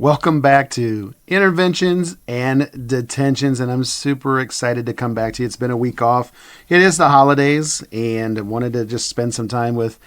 Welcome back to Interventions and Detentions, and I'm super excited to come back to you. It's been a week off. It is the holidays, and I wanted to just spend some time with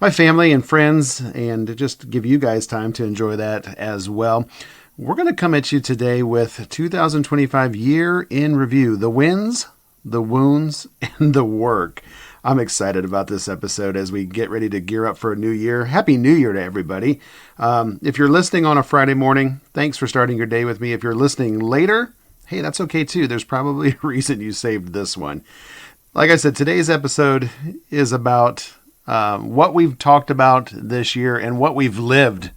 my family and friends and just give you guys time to enjoy that as well. We're going to come at you today with 2025 year in review, the wins, the wounds, and the work. I'm excited about this episode as we get ready to gear up for a new year. Happy New Year to everybody. If you're listening on a Friday morning, thanks for starting your day with me. If you're listening later, hey, that's okay too. There's probably a reason you saved this one. Like I said, today's episode is about what we've talked about this year and what we've lived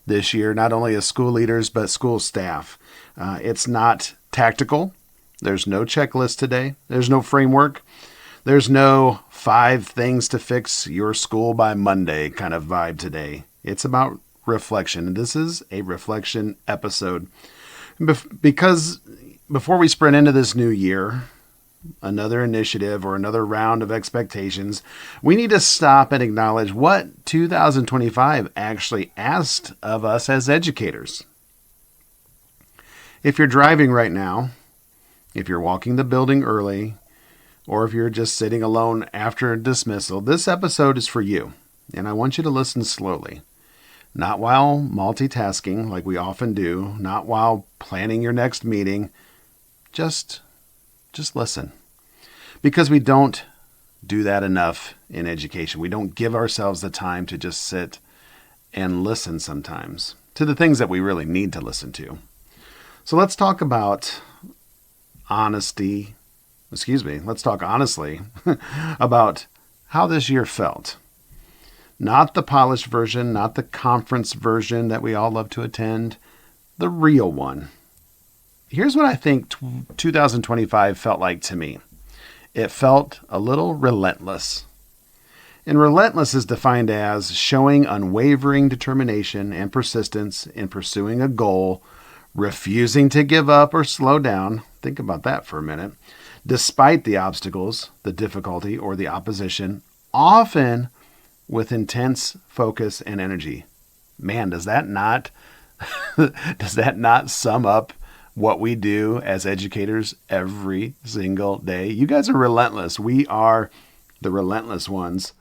this year, not only as school leaders, but school staff. It's not tactical. There's no checklist today. There's no framework. There's no 5 things to fix your school by Monday kind of vibe today. It's about reflection. And this is a reflection episode. Because before we sprint into this new year, another initiative or another round of expectations, we need to stop and acknowledge what 2025 actually asked of us as educators. If you're driving right now, if you're walking the building early, or if you're just sitting alone after dismissal, this episode is for you. And I want you to listen slowly. Not while multitasking like we often do, not while planning your next meeting. Just listen. Because we don't do that enough in education. We don't give ourselves the time to just sit and listen sometimes to the things that we really need to listen to. So let's talk about let's talk honestly about how this year felt. Not the polished version, not the conference version that we all love to attend, the real one. Here's what I think 2025 felt like to me. It felt a little relentless. And relentless is defined as showing unwavering determination and persistence in pursuing a goal, refusing to give up or slow down. Think about that for a minute. Despite the obstacles, the difficulty, or the opposition, often with intense focus and energy. Man, does that not sum up what we do as educators every single day? You guys are relentless. We are the relentless ones.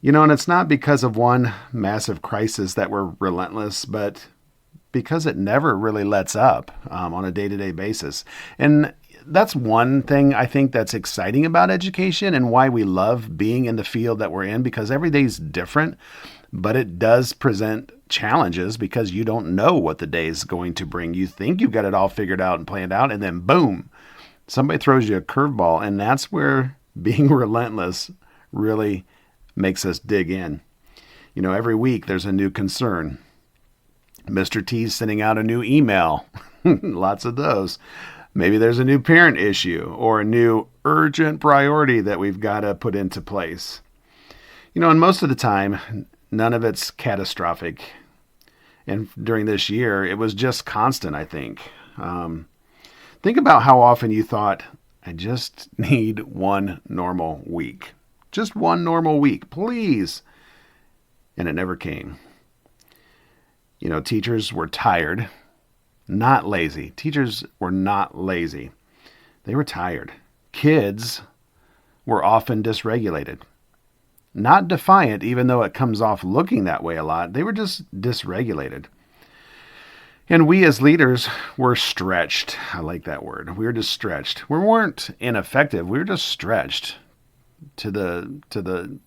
And it's not because of one massive crisis that we're relentless, but because it never really lets up on a day-to-day basis. And that's one thing I think that's exciting about education and why we love being in the field that we're in, because every day's different, but it does present challenges because you don't know what the day is going to bring. You think you've got it all figured out and planned out, and then boom, somebody throws you a curveball, and that's where being relentless really makes us dig in. Every week there's a new concern. Mr. T's sending out a new email. Lots of those. Maybe there's a new parent issue or a new urgent priority that we've got to put into place. And most of the time, none of it's catastrophic. And during this year, it was just constant, I think. Think about how often you thought, I just need one normal week. Just one normal week, please. And it never came. Teachers were tired, not lazy. Teachers were not lazy. They were tired. Kids were often dysregulated. Not defiant, even though it comes off looking that way a lot. They were just dysregulated. And we as leaders were stretched. I like that word. We were just stretched. We weren't ineffective. We were just stretched to the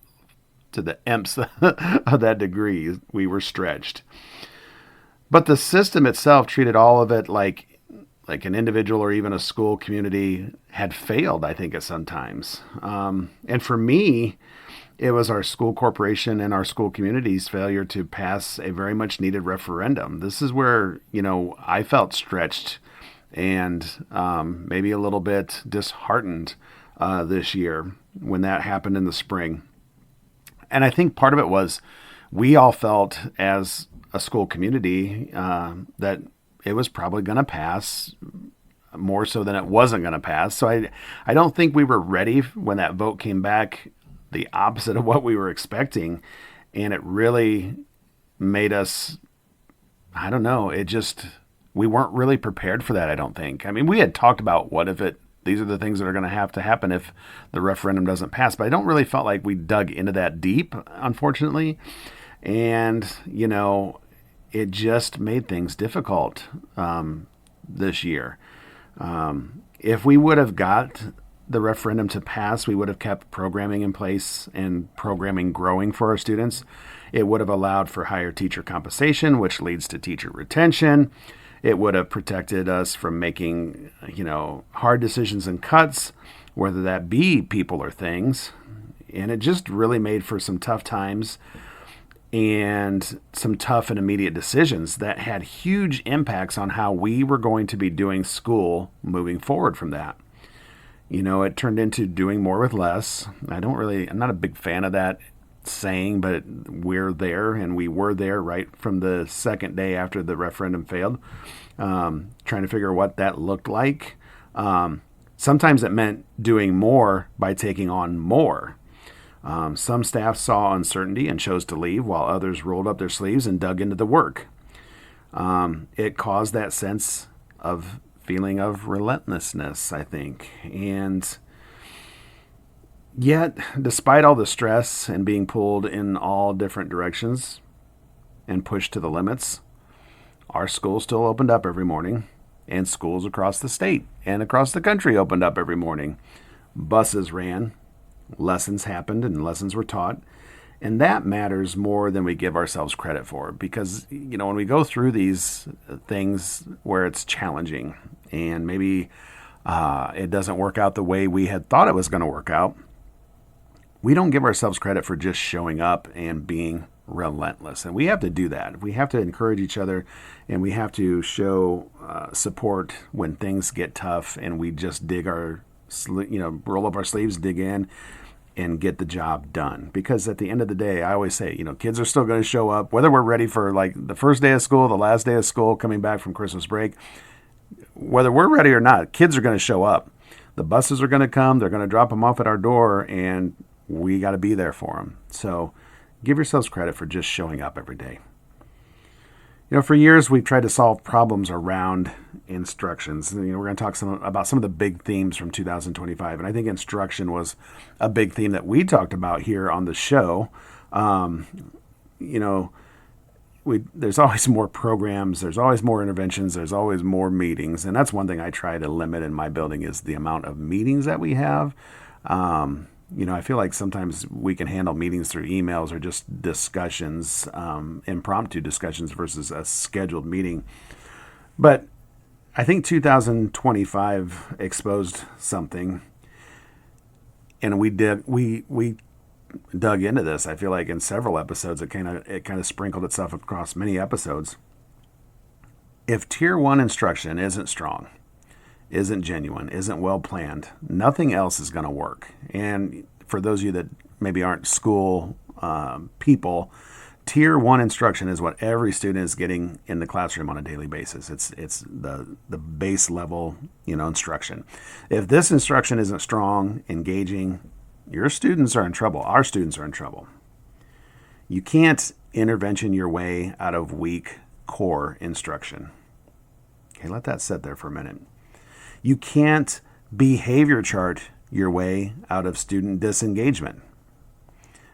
nths of that degree. We were stretched. But the system itself treated all of it like an individual or even a school community had failed, I think, at some times. And for me, it was our school corporation and our school community's failure to pass a very much needed referendum. This is where, I felt stretched and maybe a little bit disheartened this year when that happened in the spring. And I think part of it was we all felt as a school community that it was probably going to pass more so than it wasn't going to pass. So I don't think we were ready when that vote came back the opposite of what we were expecting. And it really made us I don't know. We weren't really prepared for that, I don't think. I mean, we had talked about these are the things that are going to happen if the referendum doesn't pass, but I don't really felt like we dug into that deep, unfortunately. And, it just made things difficult this year. If we would have got the referendum to pass, we would have kept programming in place and programming growing for our students. It would have allowed for higher teacher compensation, which leads to teacher retention. It would have protected us from making, hard decisions and cuts, whether that be people or things. And it just really made for some tough times and some tough and immediate decisions that had huge impacts on how we were going to be doing school moving forward from that. It turned into doing more with less. I'm not a big fan of that saying, but we're there, and we were there right from the second day after the referendum failed, trying to figure what that looked like. Sometimes it meant doing more by taking on more. Some staff saw uncertainty and chose to leave, while others rolled up their sleeves and dug into the work. It caused that sense of feeling of relentlessness, I think. And yet, despite all the stress and being pulled in all different directions and pushed to the limits, our school still opened up every morning, and schools across the state and across the country opened up every morning. Buses ran, lessons happened, and lessons were taught. And that matters more than we give ourselves credit for, because, when we go through these things where it's challenging and maybe it doesn't work out the way we had thought it was going to work out, we don't give ourselves credit for just showing up and being relentless. And we have to do that. We have to encourage each other, and we have to show support when things get tough, and we just roll up our sleeves, dig in, and get the job done. Because at the end of the day, I always say, kids are still going to show up, whether we're ready for like the first day of school, the last day of school, coming back from Christmas break, whether we're ready or not, kids are going to show up. The buses are going to come, they're going to drop them off at our door, and we got to be there for them. So give yourselves credit for just showing up every day. For years, we've tried to solve problems around instructions. We're going to talk about some of the big themes from 2025. And I think instruction was a big theme that we talked about here on the show. There's always more programs. There's always more interventions. There's always more meetings. And that's one thing I try to limit in my building is the amount of meetings that we have. I feel like sometimes we can handle meetings through emails or just discussions, impromptu discussions versus a scheduled meeting. But I think 2025 exposed something, and we dug into this. I feel like in several episodes, it kind of sprinkled itself across many episodes. If Tier 1 instruction isn't strong, isn't genuine, isn't well planned, nothing else is going to work. And for those of you that maybe aren't school people, Tier 1 instruction is what every student is getting in the classroom on a daily basis. It's the base level, instruction. If this instruction isn't strong, engaging, your students are in trouble. Our students are in trouble. You can't intervention your way out of weak core instruction. Okay, let that sit there for a minute. You can't behavior chart your way out of student disengagement.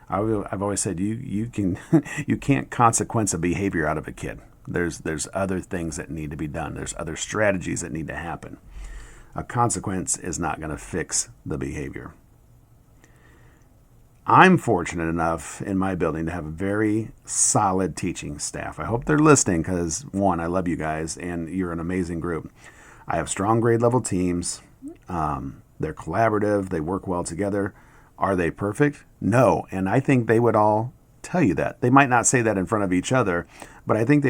I've always said you can't consequence a behavior out of a kid. There's other things that need to be done. There's other strategies that need to happen. A consequence is not going to fix the behavior. I'm fortunate enough in my building to have a very solid teaching staff. I hope they're listening because, one, I love you guys and you're an amazing group. I have strong grade level teams. They're collaborative. They work well together. Are they perfect? No. And I think they would all tell you that. They might not say that in front of each other, but I think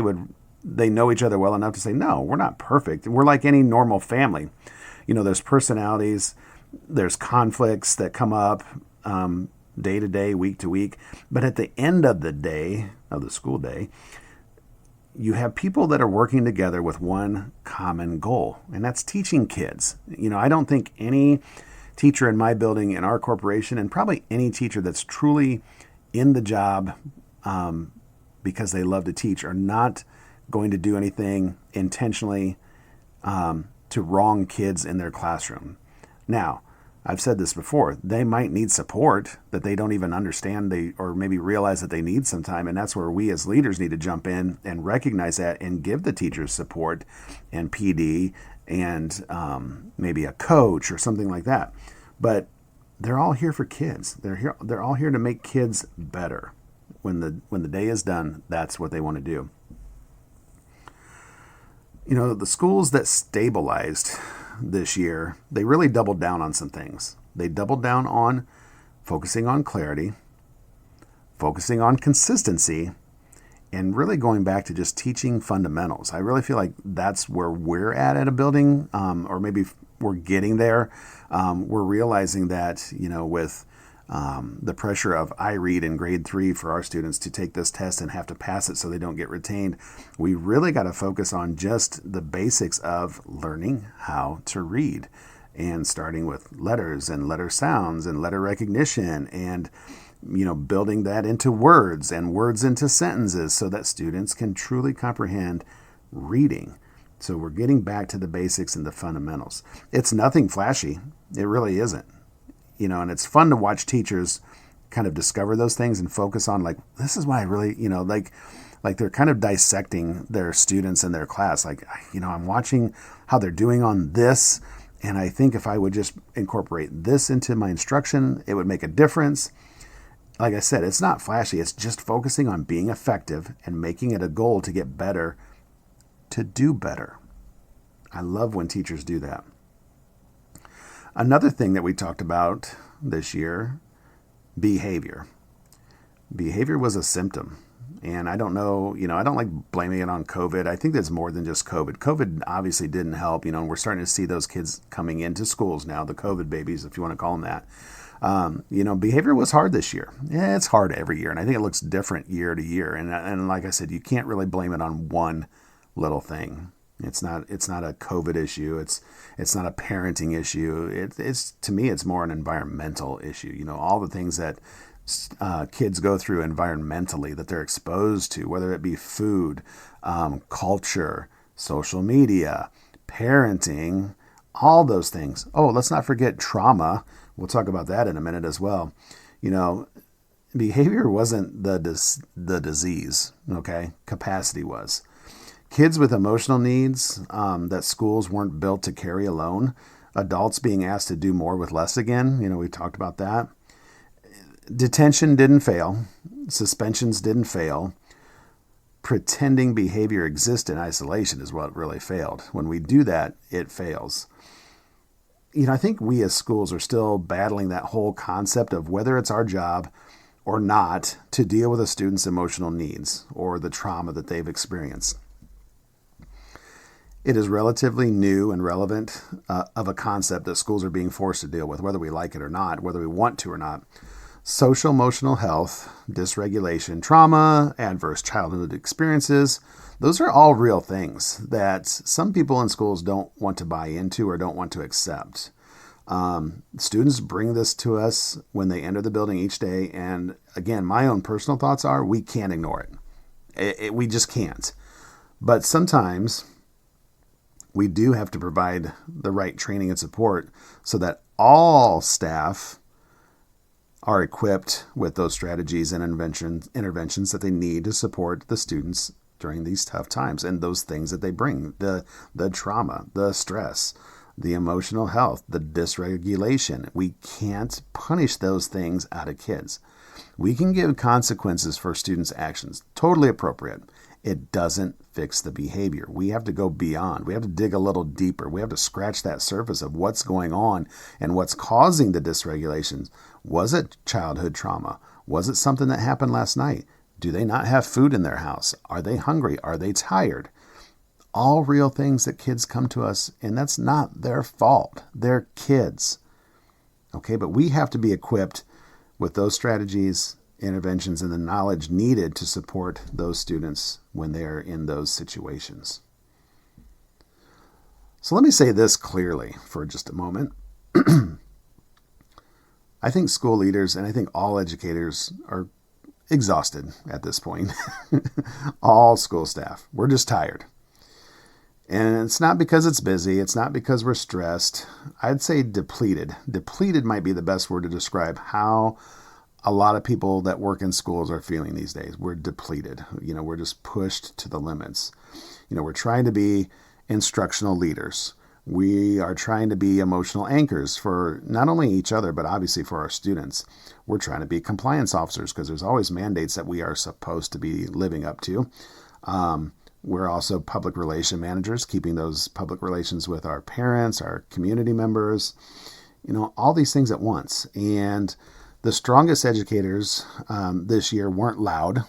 they know each other well enough to say, no, we're not perfect. We're like any normal family. There's personalities, there's conflicts that come up day to day, week to week. But at the end of the day, of the school day, you have people that are working together with one common goal, and that's teaching kids. I don't think any teacher in my building, in our corporation, and probably any teacher that's truly in the job because they love to teach are not going to do anything intentionally to wrong kids in their classroom. Now, I've said this before, they might need support that they don't even understand or maybe realize that they need sometime. And that's where we as leaders need to jump in and recognize that and give the teachers support and PD and maybe a coach or something like that. But they're all here for kids. They're all here to make kids better. When the day is done, that's what they want to do. The schools that stabilized this year, they really doubled down on some things. They doubled down on focusing on clarity, focusing on consistency, and really going back to just teaching fundamentals. I really feel like that's where we're at a building, or maybe we're getting there. We're realizing that, with the pressure of iRead in grade 3 for our students to take this test and have to pass it so they don't get retained, we really got to focus on just the basics of learning how to read, and starting with letters and letter sounds and letter recognition, and building that into words and words into sentences so that students can truly comprehend reading. So we're getting back to the basics and the fundamentals. It's nothing flashy. It really isn't. And it's fun to watch teachers kind of discover those things and focus on, like, this is what I really, like they're kind of dissecting their students in their class. Like, I'm watching how they're doing on this, and I think if I would just incorporate this into my instruction, it would make a difference. Like I said, it's not flashy. It's just focusing on being effective and making it a goal to get better, to do better. I love when teachers do that. Another thing that we talked about this year, behavior. Behavior was a symptom. And I don't know, I don't like blaming it on COVID. I think there's more than just COVID. COVID obviously didn't help, and we're starting to see those kids coming into schools now, the COVID babies, if you want to call them that. Behavior was hard this year. Yeah, it's hard every year. And I think it looks different year to year. And like I said, you can't really blame it on one little thing. It's not a COVID issue. It's not a parenting issue. It's to me, it's more an environmental issue. All the things that kids go through environmentally that they're exposed to, whether it be food, culture, social media, parenting, all those things. Oh, let's not forget trauma. We'll talk about that in a minute as well. Behavior wasn't the disease. Okay, capacity was. Kids with emotional needs that schools weren't built to carry alone. Adults being asked to do more with less again. We talked about that. Detention didn't fail. Suspensions didn't fail. Pretending behavior exists in isolation is what really failed. When we do that, it fails. I think we as schools are still battling that whole concept of whether it's our job or not to deal with a student's emotional needs or the trauma that they've experienced. It is relatively new and relevant of a concept that schools are being forced to deal with, whether we like it or not, whether we want to or not. Social emotional health, dysregulation, trauma, adverse childhood experiences, those are all real things that some people in schools don't want to buy into or don't want to accept. Students bring this to us when they enter the building each day. And again, my own personal thoughts are we can't ignore it. We just can't. But sometimes we do have to provide the right training and support so that all staff are equipped with those strategies and interventions that they need to support the students during these tough times and those things that they bring, the trauma, the stress, the emotional health, the dysregulation. We can't punish those things out of kids. We can give consequences for students' actions, totally appropriate. It doesn't fix the behavior. We have to go beyond. We have to dig a little deeper. We have to scratch that surface of what's going on and what's causing the dysregulations. Was it childhood trauma? Was it something that happened last night? Do they not have food in their house? Are they hungry? Are they tired? All real things that kids come to us, and that's not their fault. They're kids. Okay, but we have to be equipped with those strategies, interventions, and the knowledge needed to support those students when they are in those situations. So let me say this clearly for just a moment. I think school leaders and I think all educators are exhausted at this point. All school staff. We're just tired. And it's not because it's busy. It's not because we're stressed. I'd say depleted. Depleted might be the best word to describe how a lot of people that work in schools are feeling these days. We're depleted. We're just pushed to the limits. We're trying to be instructional leaders. We are trying to be emotional anchors for not only each other, but obviously for our students. We're trying to be compliance officers because there's always mandates that we are supposed to be living up to. We're also public relation managers, keeping those public relations with our parents, our community members, all these things at once. And the strongest educators this year weren't loud.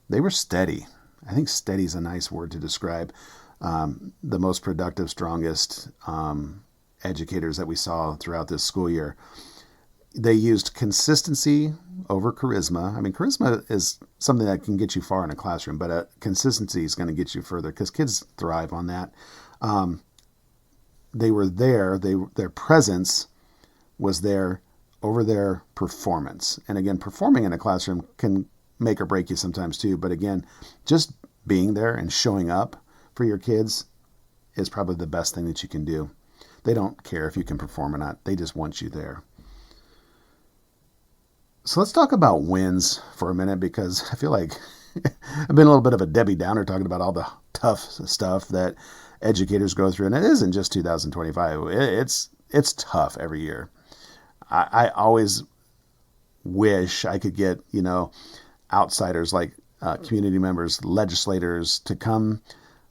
They were steady. I think steady is a nice word to describe the most productive, strongest educators that we saw throughout this school year. They used consistency over charisma. I mean, charisma is something that can get you far in a classroom, but consistency is going to get you further because kids thrive on that. They were there. Their presence was there over their performance. And again, performing in a classroom can make or break you sometimes too. But again, just being there and showing up for your kids is probably the best thing that you can do. They don't care if you can perform or not. They just want you there. So let's talk about wins for a minute, because I feel like I've been a little bit of a Debbie Downer talking about all the tough stuff that educators go through. And it isn't just 2025. It's tough every year. I always wish I could get, outsiders like community members, legislators to come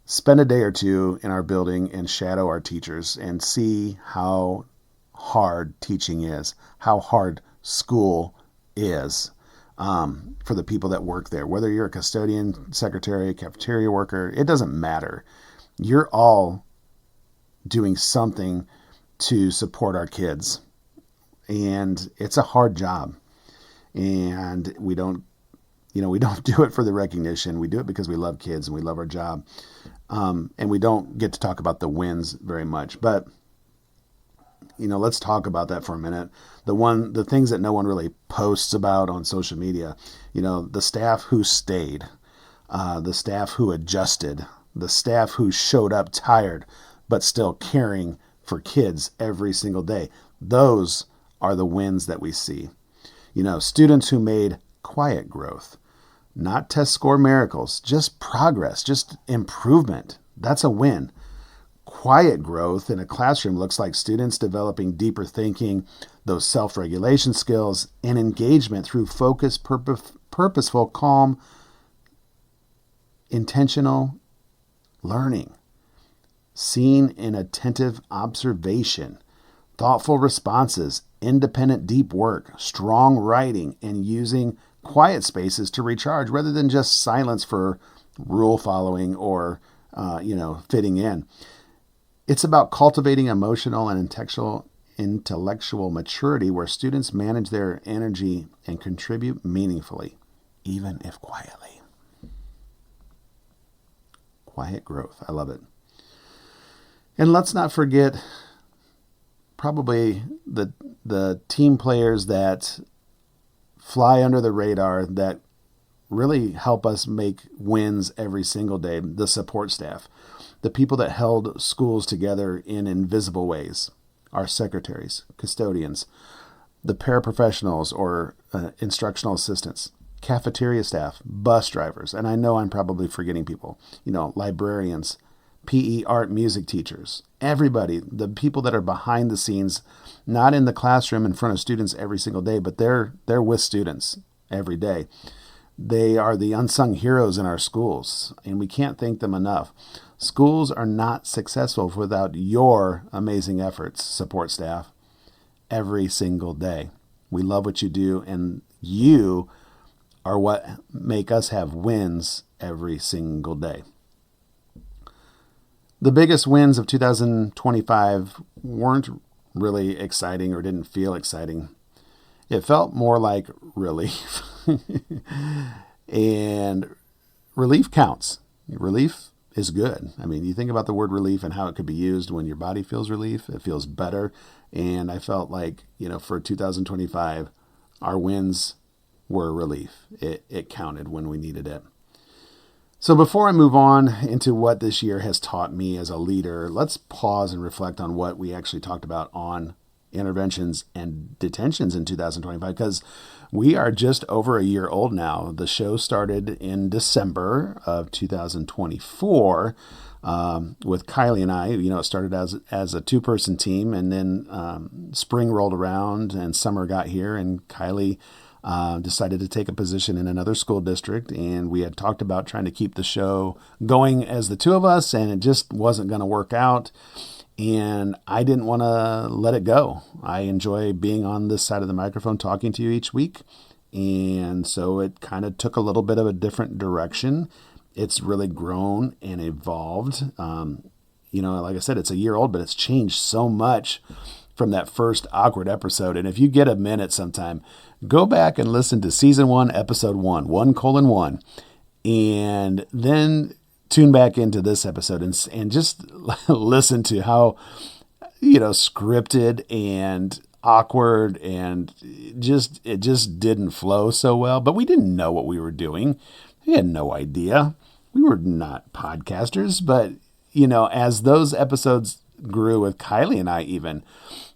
spend a day or two in our building and shadow our teachers and see how hard teaching is, how hard school is for the people that work there. Whether you're a custodian, secretary, cafeteria worker, it doesn't matter. You're all doing something to support our kids. And it's a hard job. And we don't do it for the recognition. We do it because we love kids and we love our job. And we don't get to talk about the wins very much. But let's talk about that for a minute. The things that no one really posts about on social media, the staff who stayed, the staff who adjusted, the staff who showed up tired, but still caring for kids every single day. Those are the wins that we see. Students who made quiet growth, not test score miracles, just progress, just improvement. That's a win. Quiet growth in a classroom looks like students developing deeper thinking, those self-regulation skills, and engagement through focused, purposeful, calm, intentional learning. Seen in attentive observation, thoughtful responses, independent deep work, strong writing, and using quiet spaces to recharge rather than just silence for rule following or, fitting in. It's about cultivating emotional and intellectual maturity where students manage their energy and contribute meaningfully, even if quietly. Quiet growth. I love it. And let's not forget probably the team players that fly under the radar that really help us make wins every single day. The support staff, the people that held schools together in invisible ways, our secretaries, custodians, the paraprofessionals or instructional assistants, cafeteria staff, bus drivers, and I know I'm probably forgetting people, librarians, PE, art, music teachers, everybody, the people that are behind the scenes, not in the classroom in front of students every single day, but they're with students every day. They are the unsung heroes in our schools, and we can't thank them enough. Schools are not successful without your amazing efforts, support staff, every single day. We love what you do, and you are what make us have wins every single day. The biggest wins of 2025 weren't really exciting or didn't feel exciting. It felt more like relief. And relief counts. Relief is good. I mean, you think about the word relief and how it could be used when your body feels relief. It feels better. And I felt like, for 2025, our wins were a relief. It counted when we needed it. So before I move on into what this year has taught me as a leader, let's pause and reflect on what we actually talked about on interventions and detentions in 2025, because we are just over a year old now. The show started in December of 2024 with Kylie and I. It started as a two-person team, and then spring rolled around and summer got here, and Kylie decided to take a position in another school district, and we had talked about trying to keep the show going as the two of us, and it just wasn't going to work out. And I didn't want to let it go. I enjoy being on this side of the microphone talking to you each week. And so it kind of took a little bit of a different direction. It's really grown and evolved. Like I said, it's a year old, but it's changed so much from that first awkward episode. And if you get a minute sometime, go back and listen to season 1, episode 1, 1:1, and then tune back into this episode and just listen to how, scripted and awkward and it just didn't flow so well. But we didn't know what we were doing. We had no idea. We were not podcasters, but as those episodes grew with Kylie and I, even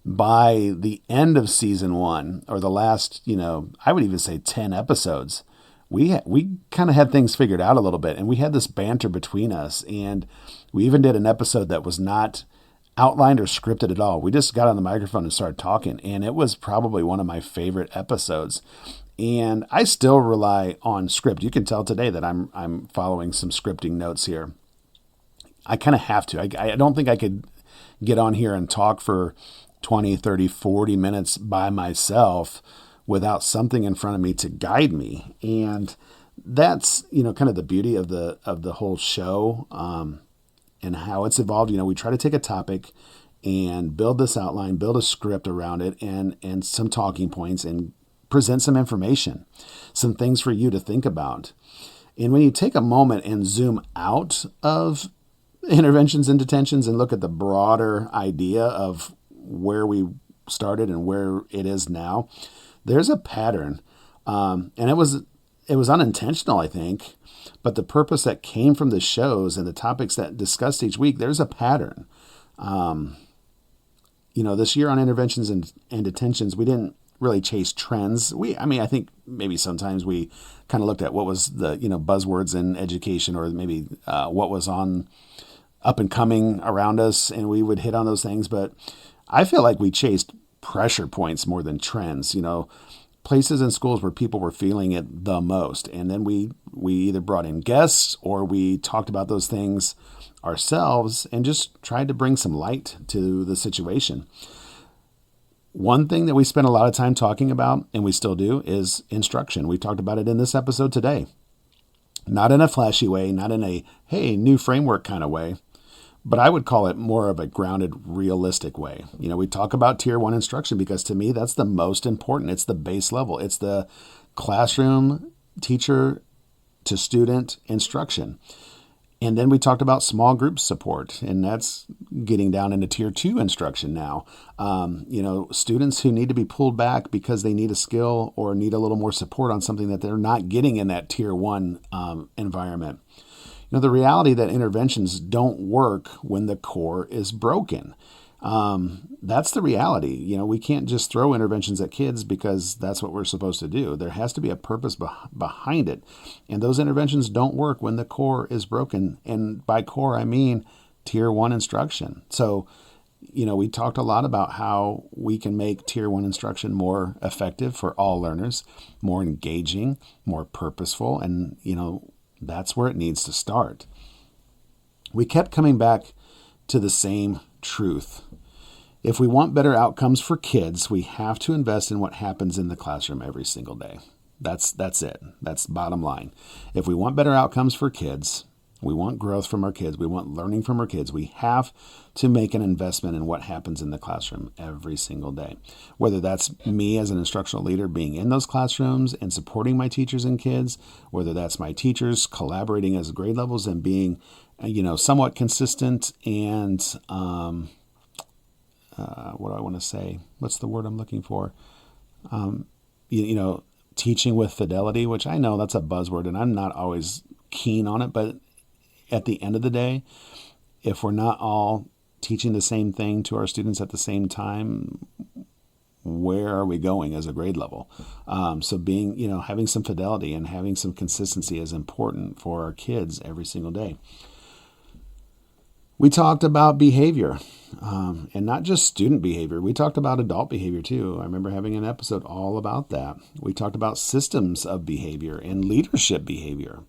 by the end of season 1 or the last, I would even say 10 episodes, we kind of had things figured out a little bit, and we had this banter between us, and we even did an episode that was not outlined or scripted at all. We just got on the microphone and started talking, and it was probably one of my favorite episodes. And I still rely on script. You can tell today that I'm following some scripting notes here. I kind of have to. I don't think I could get on here and talk for 20, 30, 40 minutes by myself without something in front of me to guide me. And that's, kind of the beauty of the whole show and how it's evolved. We try to take a topic and build this outline, build a script around it and some talking points and present some information, some things for you to think about. And when you take a moment and zoom out of interventions and detentions and look at the broader idea of where we started and where it is now, there's a pattern. And it was unintentional, I think, but the purpose that came from the shows and the topics that discussed each week, there's a pattern. This year on interventions and detentions, we didn't really chase trends. I think maybe sometimes we kind of looked at what was the, buzzwords in education, or maybe what was on up and coming around us, and we would hit on those things. But I feel like we chased pressure points more than trends, places in schools where people were feeling it the most. And then we either brought in guests or we talked about those things ourselves and just tried to bring some light to the situation. One thing that we spent a lot of time talking about, and we still do, is instruction. We talked about it in this episode today. Not in a flashy way, not in a, hey, new framework kind of way, but I would call it more of a grounded, realistic way. We talk about tier 1 instruction because to me, that's the most important. It's the base level. It's the classroom, teacher to student instruction. And then we talked about small group support, and that's getting down into tier 2 instruction now. Students who need to be pulled back because they need a skill or need a little more support on something that they're not getting in that tier 1 environment. The reality that interventions don't work when the core is broken. That's the reality. We can't just throw interventions at kids because that's what we're supposed to do. There has to be a purpose behind it. And those interventions don't work when the core is broken. And by core, I mean tier 1 instruction. So, we talked a lot about how we can make tier 1 instruction more effective for all learners, more engaging, more purposeful, and, that's where it needs to start. We kept coming back to the same truth. If we want better outcomes for kids, we have to invest in what happens in the classroom every single day. That's it. That's bottom line. If we want better outcomes for kids, we want growth from our kids, we want learning from our kids, we have to make an investment in what happens in the classroom every single day. Whether that's me as an instructional leader being in those classrooms and supporting my teachers and kids, whether that's my teachers collaborating as grade levels and being, somewhat consistent and, what do I want to say? What's the word I'm looking for? teaching with fidelity, which I know that's a buzzword and I'm not always keen on it, but at the end of the day, if we're not all teaching the same thing to our students at the same time, where are we going as a grade level? So being, having some fidelity and having some consistency is important for our kids every single day. We talked about behavior, and not just student behavior. We talked about adult behavior too. I remember having an episode all about that. We talked about systems of behavior and leadership behavior.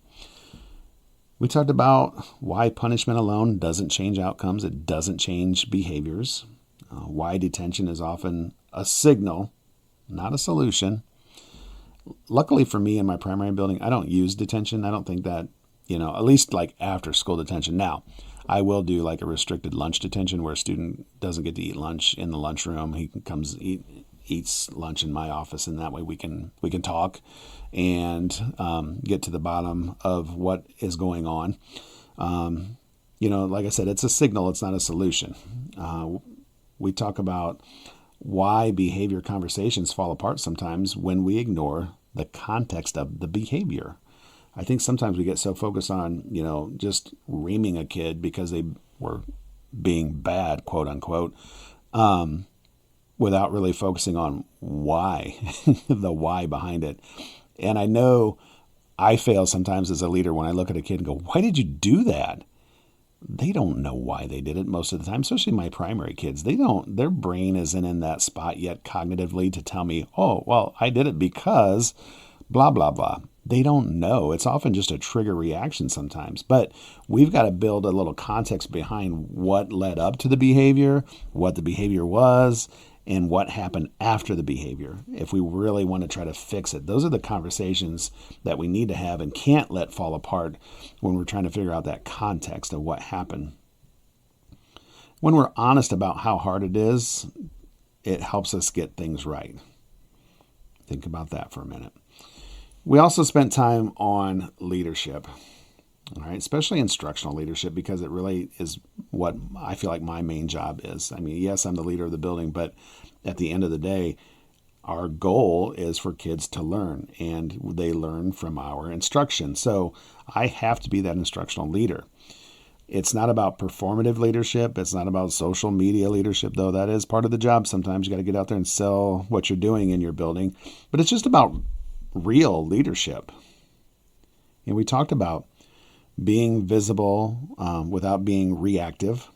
We talked about why punishment alone doesn't change outcomes. It doesn't change behaviors. Why detention is often a signal, not a solution. Luckily for me in my primary building, I don't use detention. I don't think that, at least like after school detention. Now, I will do like a restricted lunch detention where a student doesn't get to eat lunch in the lunchroom. He comes eats lunch in my office, and that way we can talk and get to the bottom of what is going on. Like I said, it's a signal. It's not a solution. We talk about why behavior conversations fall apart sometimes when we ignore the context of the behavior. I think sometimes we get so focused on, just reaming a kid because they were being bad, quote unquote, without really focusing on why, the why behind it. And I know I fail sometimes as a leader when I look at a kid and go, why did you do that? They don't know why they did it most of the time, especially my primary kids. Their brain isn't in that spot yet cognitively to tell me, oh, well, I did it because blah, blah, blah. They don't know. It's often just a trigger reaction sometimes, but we've got to build a little context behind what led up to the behavior, what the behavior was, and what happened after the behavior. If we really want to try to fix it, those are the conversations that we need to have and can't let fall apart when we're trying to figure out that context of what happened. When we're honest about how hard it is, it helps us get things right. Think about that for a minute. We also spent time on leadership, all right, especially instructional leadership, because it really is what I feel like my main job is. I mean, yes, I'm the leader of the building, but at the end of the day, our goal is for kids to learn, and they learn from our instruction. So I have to be that instructional leader. It's not about performative leadership. It's not about social media leadership, though that is part of the job. Sometimes you got to get out there and sell what you're doing in your building, but it's just about real leadership. And we talked about being visible without being reactive,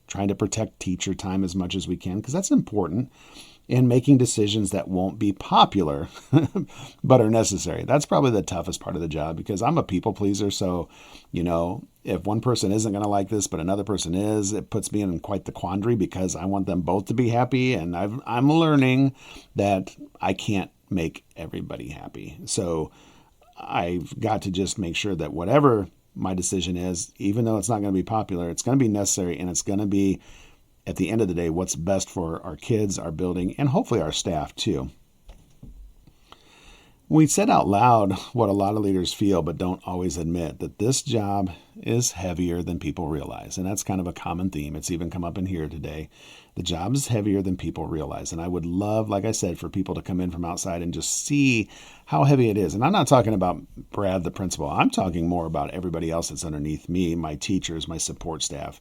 trying to protect teacher time as much as we can, because that's important, and making decisions that won't be popular but are necessary. That's probably the toughest part of the job, because I'm a people pleaser. So, if one person isn't going to like this, but another person is, it puts me in quite the quandary, because I want them both to be happy. And I'm learning that I can't make everybody happy. So I've got to just make sure that whatever my decision is, even though it's not going to be popular, it's going to be necessary, and it's going to be, at the end of the day, what's best for our kids, our building, and hopefully our staff too. We said out loud what a lot of leaders feel but don't always admit, that this job is heavier than people realize. And that's kind of a common theme. It's even come up in here today. The job is heavier than people realize. And I would love, like I said, for people to come in from outside and just see how heavy it is. And I'm not talking about Brad, the principal. I'm talking more about everybody else that's underneath me, my teachers, my support staff.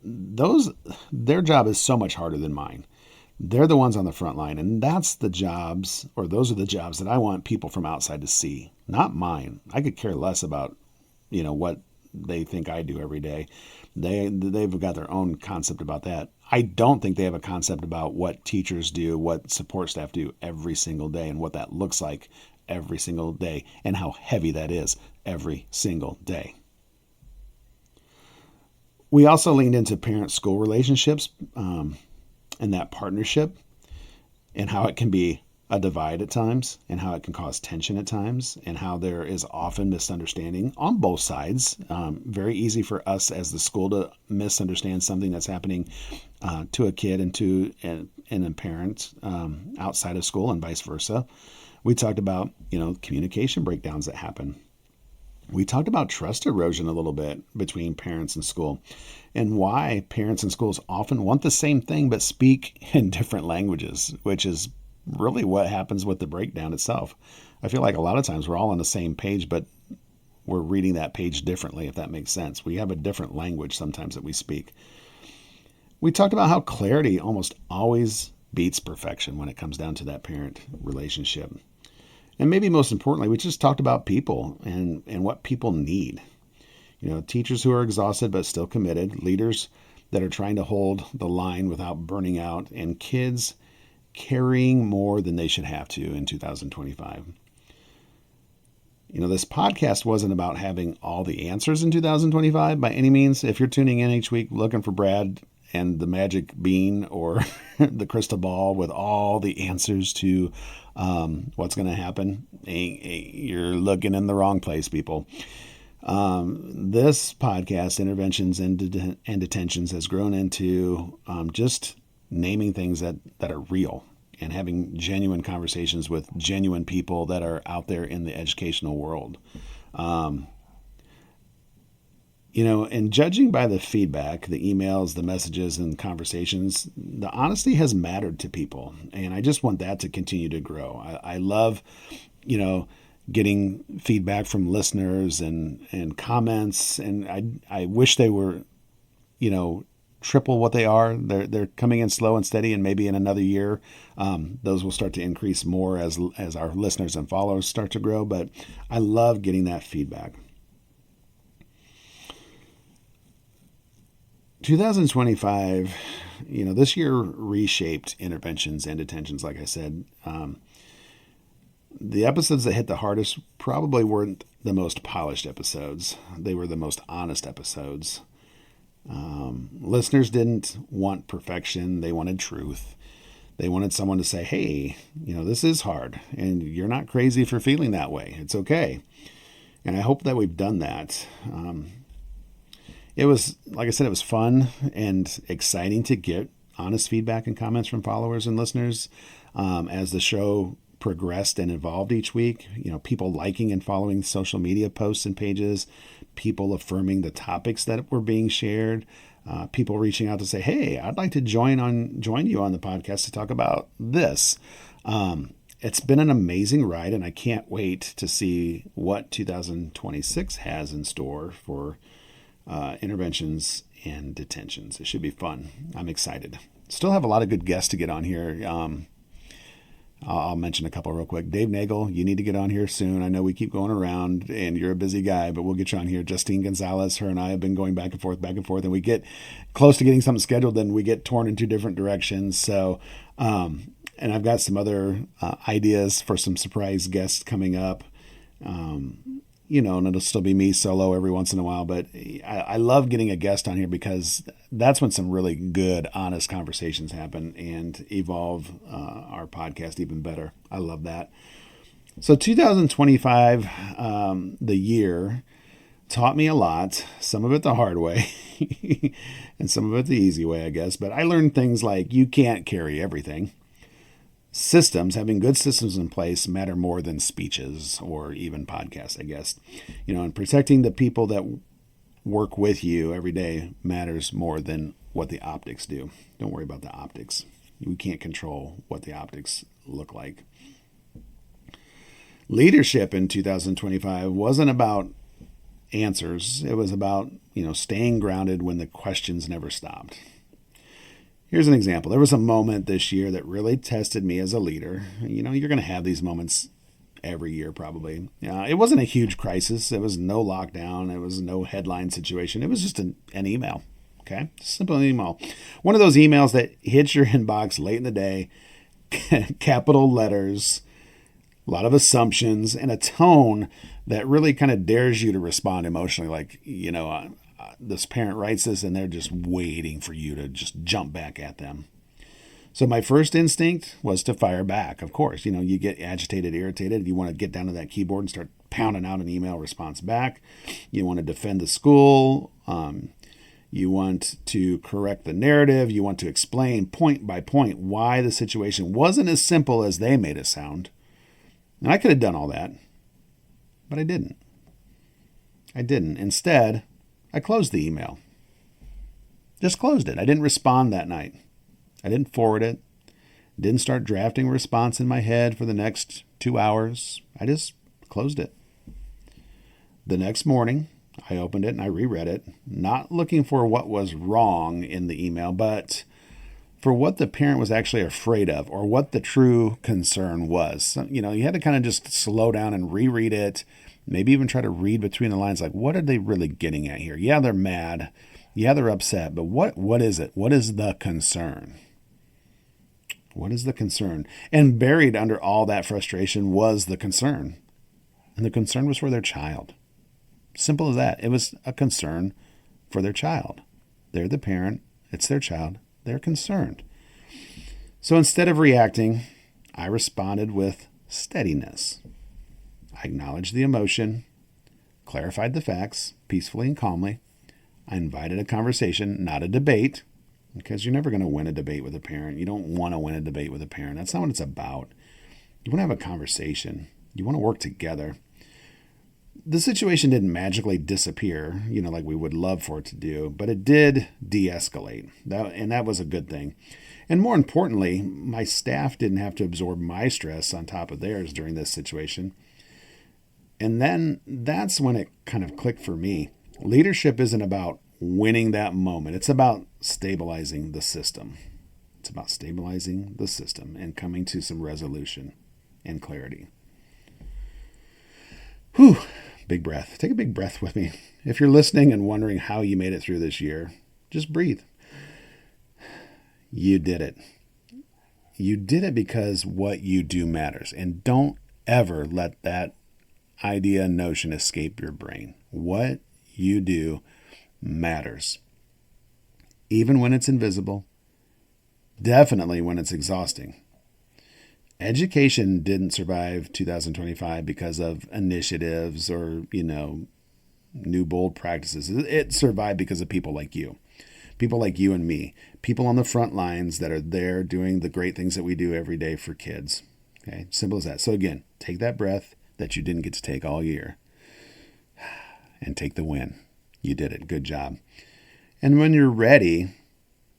Their job is so much harder than mine. They're the ones on the front line, and those are the jobs that I want people from outside to see, not mine. I could care less about, what they think I do every day. They've got their own concept about that. I don't think they have a concept about what teachers do, what support staff do every single day, and what that looks like every single day, and how heavy that is every single day. We also leaned into parent-school relationships, and that partnership, and how it can be a divide at times, and how it can cause tension at times, and how there is often misunderstanding on both sides. Very easy for us as the school to misunderstand something that's happening to a kid and to a parent outside of school, and vice versa. We talked about, communication breakdowns that happen. We talked about trust erosion a little bit between parents and school, and why parents and schools often want the same thing but speak in different languages, which is really what happens with the breakdown itself. I feel like a lot of times we're all on the same page, but we're reading that page differently, if that makes sense. We have a different language sometimes that we speak. We talked about how clarity almost always beats perfection when it comes down to that parent relationship. And maybe most importantly, we just talked about people and what people need. Teachers who are exhausted but still committed, leaders that are trying to hold the line without burning out, and kids carrying more than they should have to in 2025. This podcast wasn't about having all the answers in 2025 by any means. If you're tuning in each week looking for Brad and the magic bean or the crystal ball with all the answers to what's going to happen, you're looking in the wrong place, people. This podcast, Interventions and Detentions, has grown into just naming things that are real and having genuine conversations with genuine people that are out there in the educational world. And judging by the feedback, the emails, the messages, and conversations, the honesty has mattered to people. And I just want that to continue to grow. I love, getting feedback from listeners and comments. And I wish they were, triple what they are. They're coming in slow and steady, and maybe in another year, those will start to increase more as our listeners and followers start to grow. But I love getting that feedback. 2025, this year reshaped interventions and detentions. Like I said, the episodes that hit the hardest probably weren't the most polished episodes. They were the most honest episodes. Listeners didn't want perfection. They wanted truth. They wanted someone to say, hey, this is hard and you're not crazy for feeling that way. It's okay. And I hope that we've done that. It was, like I said, it was fun and exciting to get honest feedback and comments from followers and listeners as the show progressed and evolved each week. People liking and following social media posts and pages, people affirming the topics that were being shared, people reaching out to say, hey, I'd like to join you on the podcast to talk about this. It's been an amazing ride, and I can't wait to see what 2026 has in store for interventions and detentions. It should be fun. I'm excited. Still have a lot of good guests to get on here. I'll mention a couple real quick. Dave Nagel, you need to get on here soon. I know we keep going around and you're a busy guy, but we'll get you on here. Justine Gonzalez, her and I have been going back and forth, and we get close to getting something scheduled, then we get torn in two different directions. So, and I've got some other ideas for some surprise guests coming up. And it'll still be me solo every once in a while, but I love getting a guest on here because that's when some really good, honest conversations happen and evolve our podcast even better. I love that. So 2025, the year, taught me a lot, some of it the hard way and some of it the easy way, I guess. But I learned things like you can't carry everything. Having good systems in place matter more than speeches or even podcasts, I guess. And protecting the people that work with you every day matters more than what the optics do. Don't worry about the optics. We can't control what the optics look like. Leadership in 2025 wasn't about answers. It was about, staying grounded when the questions never stopped. Here's an example. There was a moment this year that really tested me as a leader. You're going to have these moments every year probably. It wasn't a huge crisis. It was no lockdown. It was no headline situation. It was just an email. Okay? Simple email. One of those emails that hits your inbox late in the day, capital letters, a lot of assumptions, and a tone that really kind of dares you to respond emotionally. Like, this parent writes this and they're just waiting for you to just jump back at them. So my first instinct was to fire back. Of course, you get agitated, irritated. You want to get down to that keyboard and start pounding out an email response back. You want to defend the school. You want to correct the narrative. You want to explain point by point why the situation wasn't as simple as they made it sound. And I could have done all that, but I didn't. Instead, I closed the email. Just closed it. I didn't respond that night. I didn't forward it. Didn't start drafting a response in my head for the next 2 hours. I just closed it. The next morning, I opened it and I reread it, not looking for what was wrong in the email, but for what the parent was actually afraid of or what the true concern was. So, you had to kind of just slow down and reread it, maybe even try to read between the lines, like, what are they really getting at here? Yeah, they're mad. Yeah, they're upset, but what is it? What is the concern? What is the concern? And buried under all that frustration was the concern. And the concern was for their child. Simple as that. It was a concern for their child. They're the parent. It's their child. They're concerned. So instead of reacting, I responded with steadiness. I acknowledged the emotion, clarified the facts peacefully and calmly. I invited a conversation, not a debate, because you're never going to win a debate with a parent. You don't want to win a debate with a parent. That's not what it's about. You want to have a conversation. You want to work together. The situation didn't magically disappear, like we would love for it to do, but it did de-escalate, and that was a good thing. And more importantly, my staff didn't have to absorb my stress on top of theirs during this situation. And then that's when it kind of clicked for me. Leadership isn't about winning that moment. It's about stabilizing the system. It's about stabilizing the system and coming to some resolution and clarity. Whew. Big breath. Take a big breath with me. If you're listening and wondering how you made it through this year, just breathe. You did it. You did it because what you do matters. And don't ever let that idea and notion escape your brain. What you do matters. Even when it's invisible, definitely when it's exhausting. Education didn't survive 2025 because of initiatives or, new bold practices. It survived because of people like you and me, people on the front lines that are there doing the great things that we do every day for kids. Okay, simple as that. So again, take that breath that you didn't get to take all year and take the win. You did it. Good job. And when you're ready,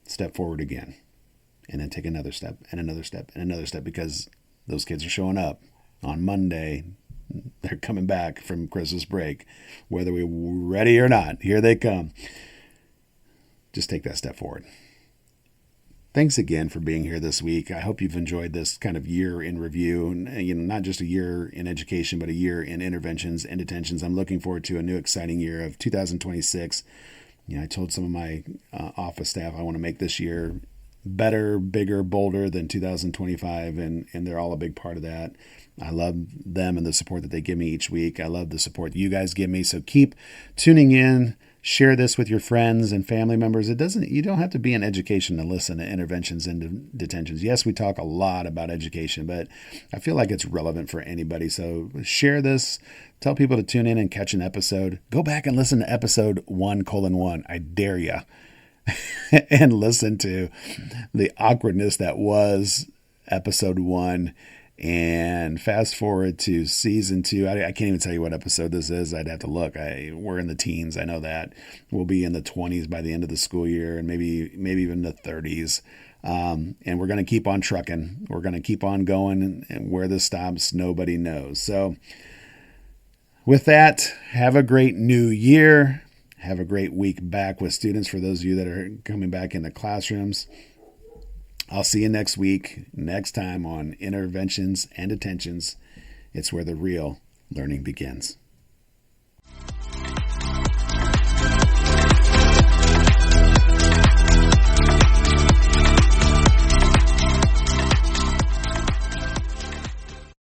step forward again. And then take another step and another step and another step, because those kids are showing up on Monday. They're coming back from Christmas break, whether we're ready or not. Here they come. Just take that step forward. Thanks again for being here this week. I hope you've enjoyed this kind of year in review, and not just a year in education, but a year in interventions and detentions. I'm looking forward to a new exciting year of 2026. I told some of my office staff I want to make this year better, bigger, bolder than 2025, and they're all a big part of that. I love them and the support that they give me each week. I love the support that you guys give me. So keep tuning in. Share this with your friends and family members. You don't have to be in education to listen to interventions and detentions. Yes, we talk a lot about education, but I feel like it's relevant for anybody. So share this. Tell people to tune in and catch an episode. Go back and listen to episode 1:1. I dare you. And listen to the awkwardness that was episode 1, and fast forward to season 2. I can't even tell you what episode this is. I'd have to look. We're in the teens. I know that. We'll be in the 20s by the end of the school year, and maybe even the 30s. And we're going to keep on trucking. We're going to keep on going, and where this stops, nobody knows. So with that, have a great new year. Have a great week back with students for those of you that are coming back in the classrooms. I'll see you next week, next time on Interventions and Detentions. It's where the real learning begins.